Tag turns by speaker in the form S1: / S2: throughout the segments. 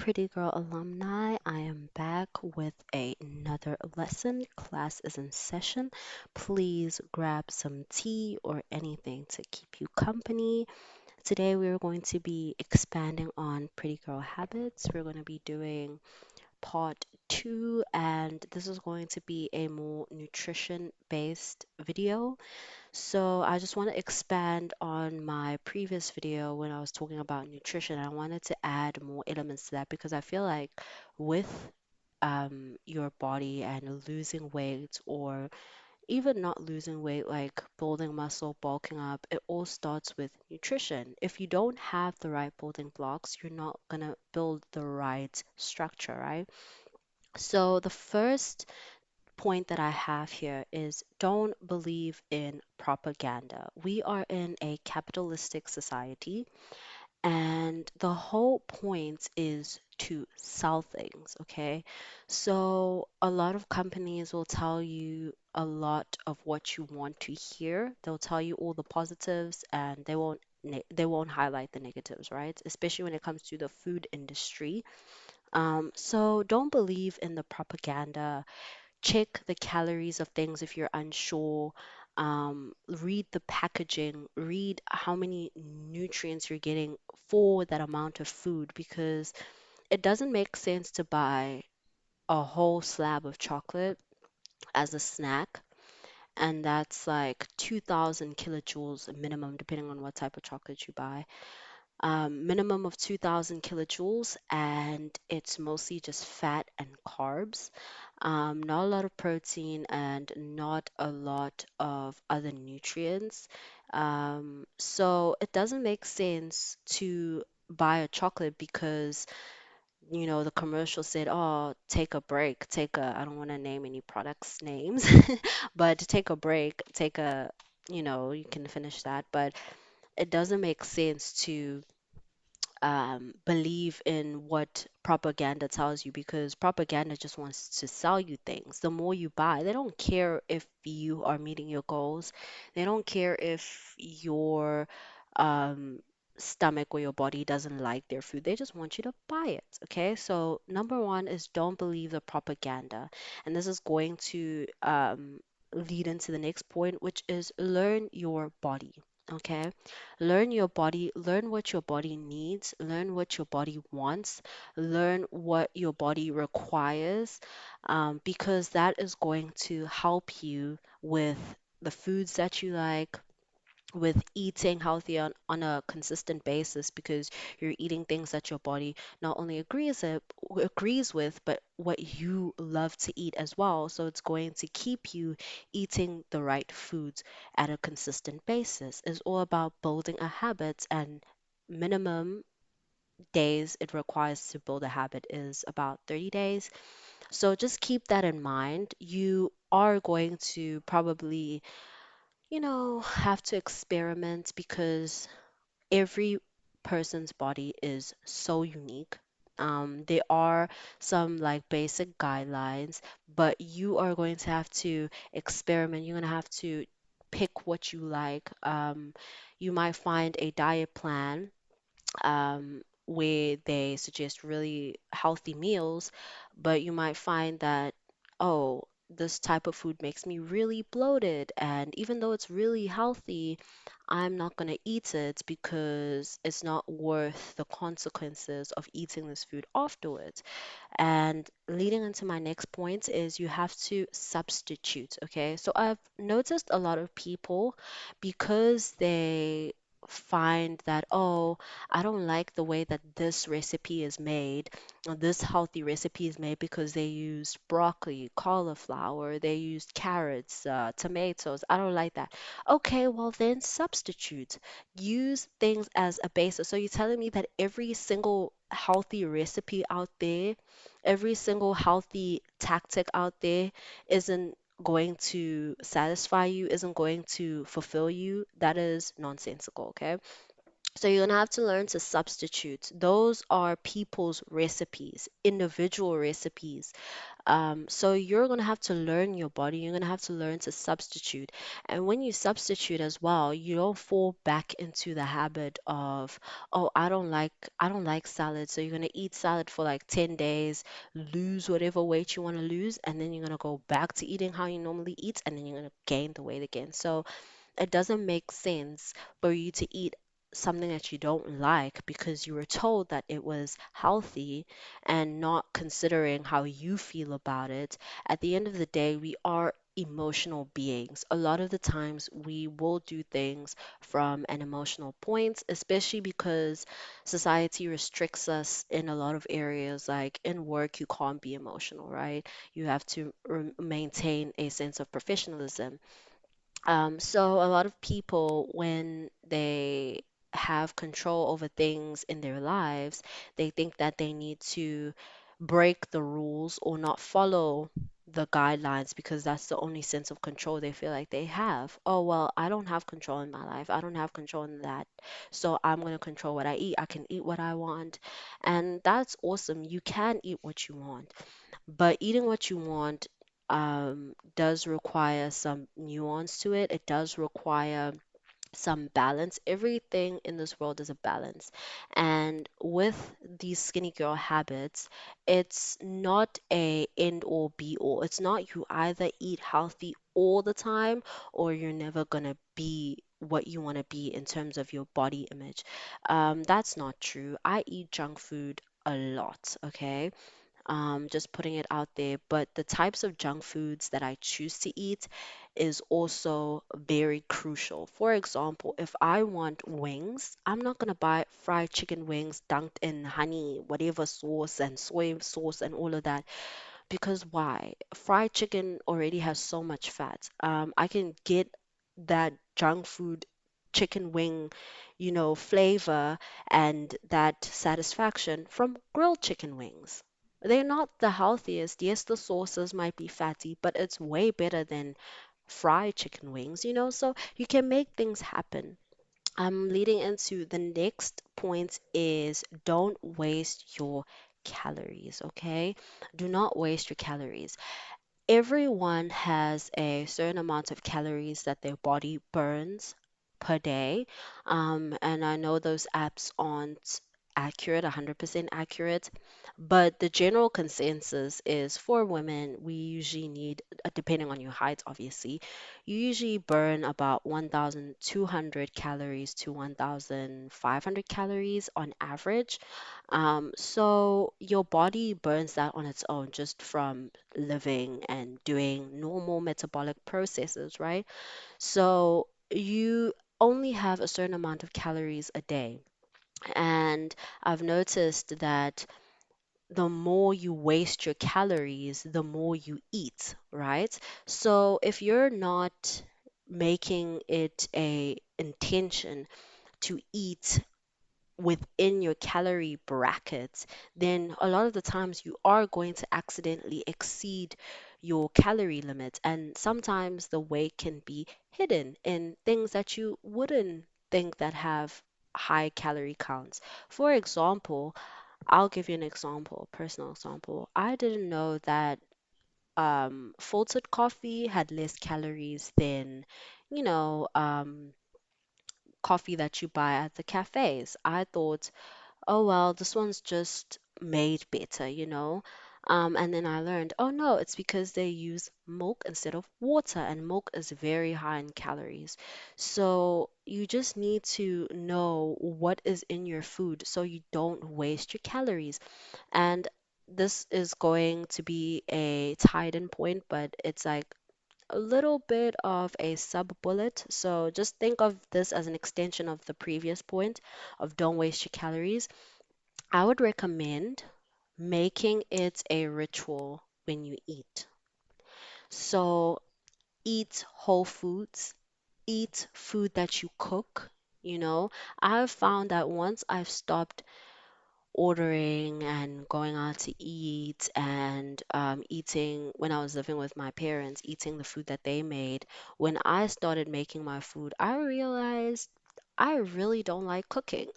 S1: Pretty Girl Alumni. I am back with another lesson. Class is in session. Please grab some tea or anything to keep you company. Today, we're going to be expanding on Pretty Girl habits. We're going to be doing part two, and this is going to be a more nutrition based video. So I just want to expand on my previous video when I was talking about nutrition. I wanted to add more elements to that because I feel like with your body and losing weight or even not losing weight, like building muscle, bulking up, it all starts with nutrition. If you don't have the right building blocks, you're not gonna build the right structure, right? So the first point that I have here is don't believe in propaganda. We are in a capitalistic society, and the whole point is to sell things, okay? So a lot of companies will tell you a lot of what you want to hear. They'll tell you all the positives and they won't highlight the negatives, right? Especially when it comes to the food industry. So don't believe in the propaganda. Check the calories of things if you're unsure. Read the packaging, read how many nutrients you're getting for that amount of food because it doesn't make sense to buy a whole slab of chocolate as a snack. And that's like 2,000 kilojoules minimum, depending on what type of chocolate you buy. Minimum of 2,000 kilojoules, and it's mostly just fat and carbs. Not a lot of protein and not a lot of other nutrients. So it doesn't make sense to buy a chocolate because, the commercial said, oh, take a break, I don't want to name any products names, but take a break, you can finish that, but it doesn't make sense to believe in what propaganda tells you because propaganda just wants to sell you things. The more you buy, they don't care if you are meeting your goals. They don't care if your um, stomach or your body doesn't like their food. They just want you to buy it. Okay. So, number one is don't believe the propaganda. And this is going to lead into the next point, which is learn your body. Okay. Learn your body, learn what your body needs, learn what your body wants, learn what your body requires, because that is going to help you with the foods that you like, with eating healthy on a consistent basis because you're eating things that your body not only agrees with, but what you love to eat as well. So it's going to keep you eating the right foods at a consistent basis. It's all about building a habit, and minimum days it requires to build a habit is about 30 days. So just keep that in mind. You are going to probably have to experiment because every person's body is so unique. There are some like basic guidelines, but you are going to have to experiment. You're going to have to pick what you like. You might find a diet plan where they suggest really healthy meals, but you might find that, oh, this type of food makes me really bloated. And even though it's really healthy, I'm not going to eat it because it's not worth the consequences of eating this food afterwards. And leading into my next point is you have to substitute, okay? So I've noticed a lot of people because they find that, oh, I don't like the way that this recipe is made, or this healthy recipe is made because they used broccoli, cauliflower, they used carrots, tomatoes. I don't like that. Okay, well then substitute. Use things as a basis. So you're telling me that every single healthy recipe out there, every single healthy tactic out there isn't going to satisfy you, isn't going to fulfill you? That is nonsensical, okay? So you're gonna have to learn to substitute. Those are people's recipes, individual recipes. So you're going to have to learn your body. You're going to have to learn to substitute. And when you substitute as well, you don't fall back into the habit of, oh, I don't like salad. So you're going to eat salad for like 10 days, lose whatever weight you want to lose, and then you're going to go back to eating how you normally eat, and then you're going to gain the weight again. So it doesn't make sense for you to eat something that you don't like because you were told that it was healthy and not considering how you feel about it. At the end of the day, we are emotional beings. A lot of the times we will do things from an emotional point, especially because society restricts us in a lot of areas. Like in work, you can't be emotional, right? You have to maintain a sense of professionalism. So a lot of people, when they have control over things in their lives, they think that they need to break the rules or not follow the guidelines because that's the only sense of control they feel like they have. Oh, well, I don't have control in my life. I don't have control in that. So I'm going to control what I eat. I can eat what I want. And that's awesome. You can eat what you want. But eating what you want does require some nuance to it. It does require some balance. Everything in this world is a balance. And with these skinny girl habits, it's not a end all be all. It's not you either eat healthy all the time or you're never gonna be what you want to be in terms of your body image. That's not true. I eat junk food a lot, okay? Just putting it out there. But the types of junk foods that I choose to eat is also very crucial. For example, if I want wings, I'm not gonna buy fried chicken wings dunked in honey, whatever sauce and soy sauce and all of that. Because why? Fried chicken already has so much fat. I can get that junk food chicken wing, flavor and that satisfaction from grilled chicken wings. They're not the healthiest. Yes, the sauces might be fatty, but it's way better than fried chicken wings. So you can make things happen. I'm leading into the next point is don't waste your calories, okay? Do not waste your calories. Everyone has a certain amount of calories that their body burns per day. And I know those apps aren't accurate, 100% accurate, but the general consensus is for women, we usually need, depending on your height, obviously, you usually burn about 1,200 calories to 1,500 calories on average. So your body burns that on its own just from living and doing normal metabolic processes, right? So you only have a certain amount of calories a day. And I've noticed that the more you waste your calories, the more you eat, right? So if you're not making it a intention to eat within your calorie bracket, then a lot of the times you are going to accidentally exceed your calorie limit. And sometimes the weight can be hidden in things that you wouldn't think that have high calorie counts. For example, I'll give you an example, a personal example. I didn't know that filtered coffee had less calories than, you know, coffee that you buy at the cafes. I thought, oh well, this one's just made better. And then I learned, oh no, it's because they use milk instead of water, and milk is very high in calories. So you just need to know what is in your food so you don't waste your calories. And this is going to be a tied in point, but it's like a little bit of a sub bullet. So just think of this as an extension of the previous point of don't waste your calories. I would recommend making it a ritual when you eat. So eat whole foods, eat food that you cook. I've found that once I've stopped ordering and going out to eat and eating when I was living with my parents, eating the food that they made, when I started making my food, I realized I really don't like cooking.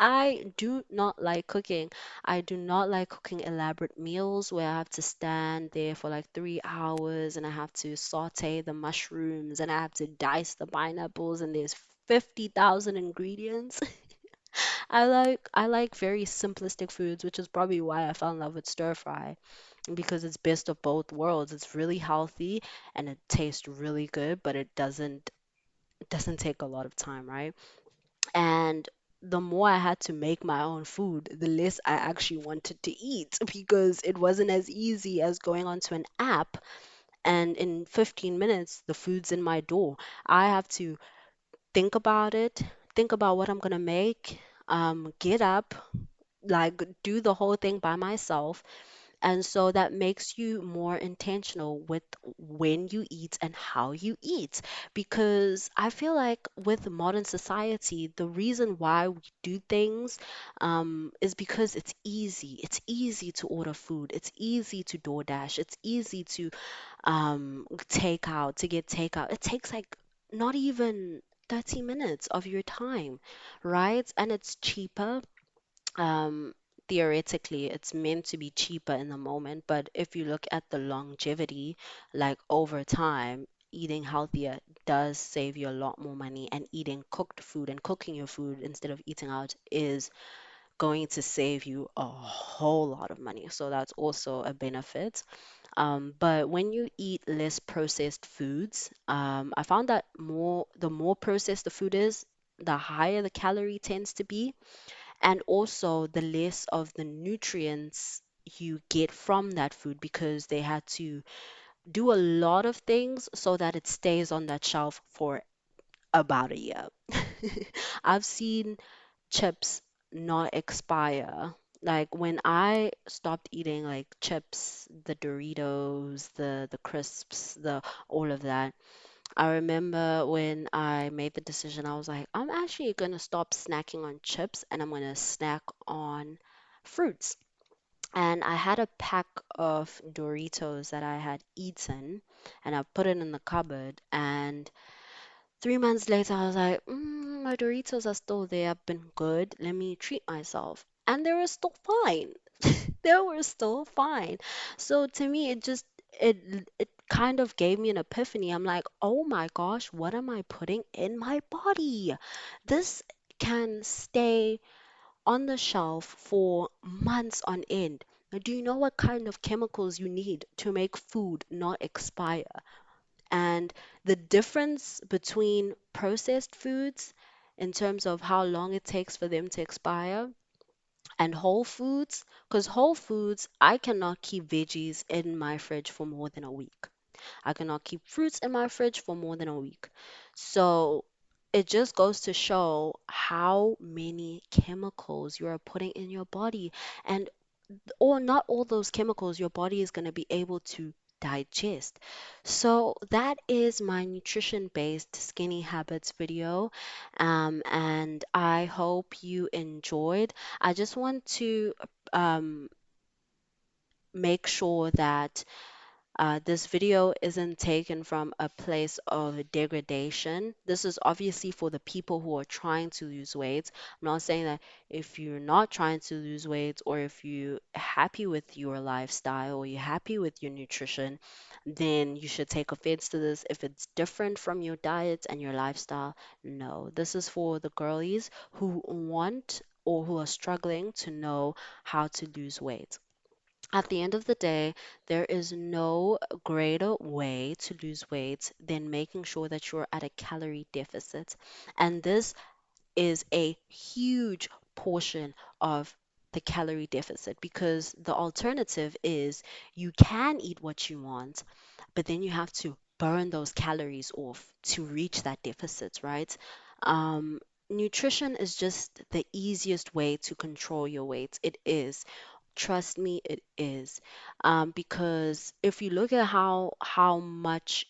S1: I do not like cooking. I do not like cooking elaborate meals where I have to stand there for like 3 hours and I have to saute the mushrooms and I have to dice the pineapples and there's 50,000 ingredients. I like very simplistic foods, which is probably why I fell in love with stir fry because it's best of both worlds. It's really healthy and it tastes really good, but it doesn't take a lot of time, right? And the more I had to make my own food, the less I actually wanted to eat because it wasn't as easy as going onto an app and in 15 minutes the food's in my door. I have to think about it, think about what I'm gonna make, get up, like do the whole thing by myself, and so that makes you more intentional with when you eat and how you eat. Because I feel like with modern society, the reason why we do things is because it's easy. It's easy to order food. It's easy to DoorDash. It's easy to take out, to get takeout. It takes like not even 30 minutes of your time, right? And it's cheaper. um, Theoretically, it's meant to be cheaper in the moment, but if you look at the longevity, like over time, eating healthier does save you a lot more money, and eating cooked food and cooking your food instead of eating out is going to save you a whole lot of money. So that's also a benefit. But when you eat less processed foods, I found that the more processed the food is, the higher the calorie tends to be, and also the less of the nutrients you get from that food because they had to do a lot of things so that it stays on that shelf for about a year. I've seen chips not expire. Like when I stopped eating like chips, the Doritos, the crisps, the all of that, I remember when I made the decision, I was like, I'm actually going to stop snacking on chips and I'm going to snack on fruits. And I had a pack of Doritos that I had eaten and I put it in the cupboard. And 3 months later, I was like, my Doritos are still there. I've been good. Let me treat myself. And they were still fine. They were still fine. So to me, it it kind of gave me an epiphany. I'm like, oh my gosh, what am I putting in my body? This can stay on the shelf for months on end. Now, do you know what kind of chemicals you need to make food not expire? And the difference between processed foods in terms of how long it takes for them to expire and whole foods, because whole foods, I cannot keep veggies in my fridge for more than a week. I cannot keep fruits in my fridge for more than a week. So it just goes to show how many chemicals you are putting in your body. And or not all those chemicals your body is going to be able to digest. So that is my nutrition based skinny habits video. And I hope you enjoyed. I just want to um, make sure that this video isn't taken from a place of degradation. This is obviously for the people who are trying to lose weight. I'm not saying that if you're not trying to lose weight or if you're happy with your lifestyle or you're happy with your nutrition, then you should take offense to this. If it's different from your diet and your lifestyle, no. This is for the girlies who want or who are struggling to know how to lose weight. At the end of the day, there is no greater way to lose weight than making sure that you're at a calorie deficit. And this is a huge portion of the calorie deficit because the alternative is you can eat what you want, but then you have to burn those calories off to reach that deficit, right? Um, Nutrition is just the easiest way to control your weight. It is. Trust me, it is. Because if you look at how much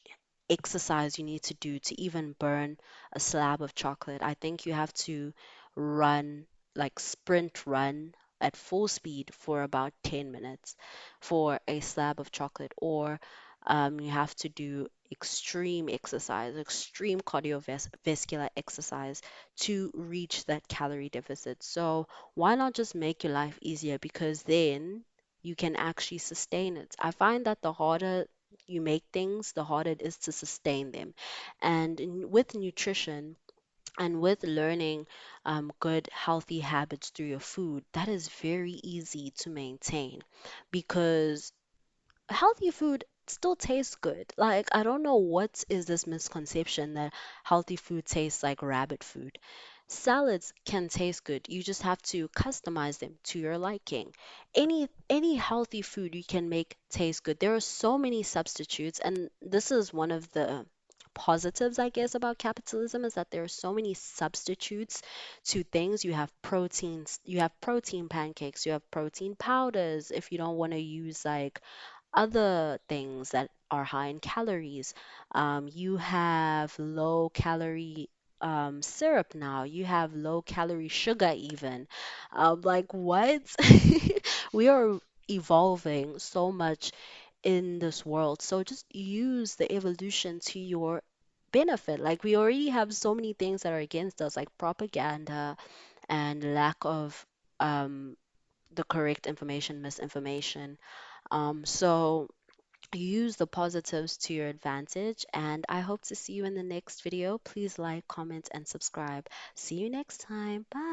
S1: exercise you need to do to even burn a slab of chocolate, I think you have to run, like sprint run at full speed for about 10 minutes for a slab of chocolate, or you have to do extreme exercise, extreme cardiovascular exercise to reach that calorie deficit. So why not just make your life easier? Because then you can actually sustain it. I find that the harder you make things, the harder it is to sustain them. And with nutrition, and with learning good, healthy habits through your food, that is very easy to maintain because healthy food still tastes good. Like, I don't know what is this misconception that healthy food tastes like rabbit food. Salads can taste good. You just have to customize them to your liking. Any healthy food you can make taste good. There are so many substitutes, and this is one of the positives, I guess, about capitalism is that there are so many substitutes to things. You have proteins, you have protein pancakes, you have protein powders if you don't want to use like other things that are high in calories. You have low calorie syrup now. You have low calorie sugar even. Like what? We are evolving so much in this world. So just use the evolution to your benefit. Like we already have so many things that are against us, like propaganda and lack of um, the correct information, misinformation. So use the positives to your advantage, and I hope to see you in the next video. Please like, comment, and subscribe. See you next time. Bye.